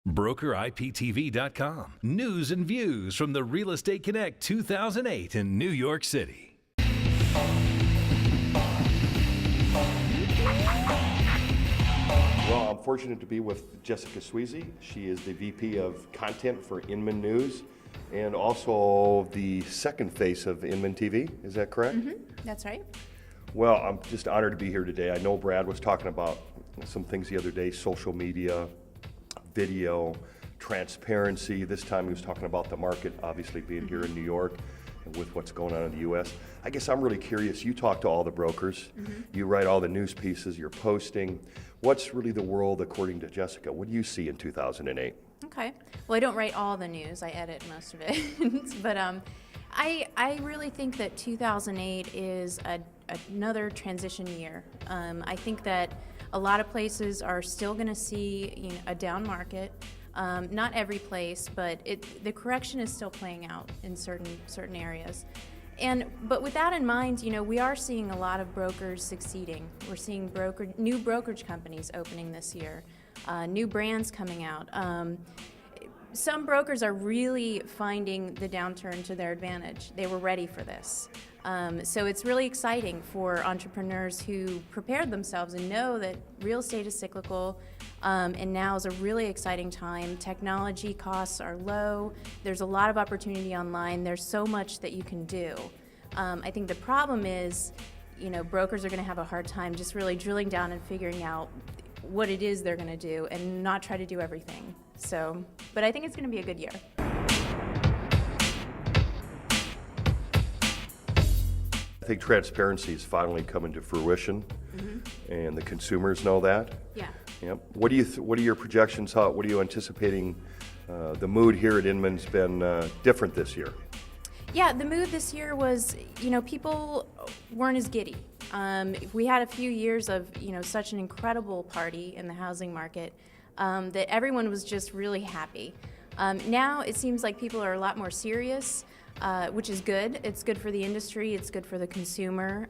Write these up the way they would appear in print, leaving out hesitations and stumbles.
BrokerIPTV.com. News and views from the Real Estate Connect 2008 in New York City. Well, I'm fortunate to be with Jessica Swesey. She is the VP of Content for Inman News and also the second face of Inman TV. Is that correct? Mm-hmm. That's right. Well, I'm just honored to be here today. I know Brad was talking about some things the other day, social media, video, transparency. This time he was talking about the market, obviously being here in New York and with what's going on in the U.S. I guess I'm really curious. You talk to all the brokers. You write all the news pieces. You're posting. What's really the world according to Jessica? What do you see in 2008? Okay. Well, I don't write all the news. I edit most of it. But I really think that 2008 is another transition year. I think that a lot of places are still going to see a down market. Not every place, but the correction is still playing out in certain areas. But with that in mind, we are seeing a lot of brokers succeeding. We're seeing new brokerage companies opening this year, new brands coming out. Some brokers are really finding the downturn to their advantage. They were ready for this. So it's really exciting for entrepreneurs who prepared themselves and know that real estate is cyclical, and now is a really exciting time. Technology costs are low. There's a lot of opportunity online. There's so much that you can do. I think the problem is, brokers are going to have a hard time just really drilling down and figuring out what it is they're going to do and not try to do everything. But I think it's going to be a good year. I think transparency is finally coming to fruition, and the consumers know that. Yeah. Yep. What are your projections? What are you anticipating? The mood here at Inman's been different this year. Yeah, the mood this year was, people weren't as giddy. We had a few years of, such an incredible party in the housing market that everyone was just really happy. Now it seems like people are a lot more serious, which is good. It's good for the industry. It's good for the consumer.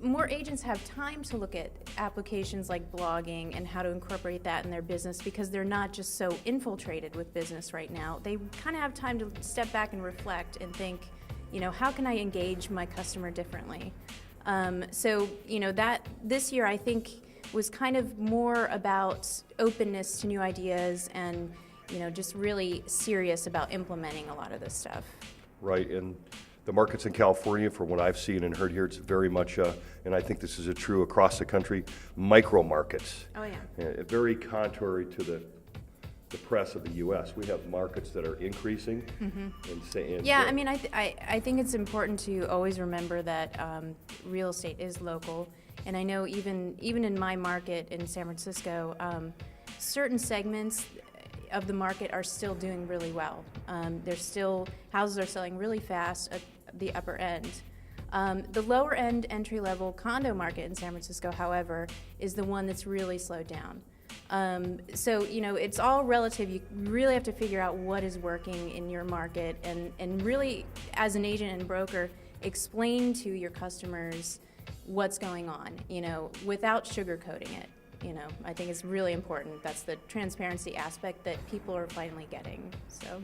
More agents have time to look at applications like blogging and how to incorporate that in their business because they're not just so infiltrated with business right now. They kind of have time to step back and reflect and think, how can I engage my customer differently? That this year I think was kind of more about openness to new ideas and just really serious about implementing a lot of this stuff. Right, and the markets in California, from what I've seen and heard here, it's very much, and I think this is true across the country, micro markets. Oh yeah. Very contrary to the press of the U.S. We have markets that are increasing. I think it's important to always remember that real estate is local, and I know even in my market in San Francisco, certain segments of the market are still doing really well. Houses are selling really fast at the upper end. The lower end entry-level condo market in San Francisco, however, is the one that's really slowed down. It's all relative. You really have to figure out what is working in your market and really, as an agent and broker, explain to your customers what's going on, without sugarcoating it. I think it's really important. That's the transparency aspect that people are finally getting. So.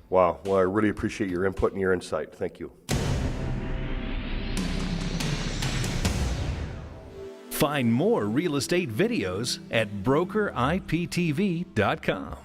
Wow. Well, I really appreciate your input and your insight. Thank you. Find more real estate videos at BrokerIPTV.com.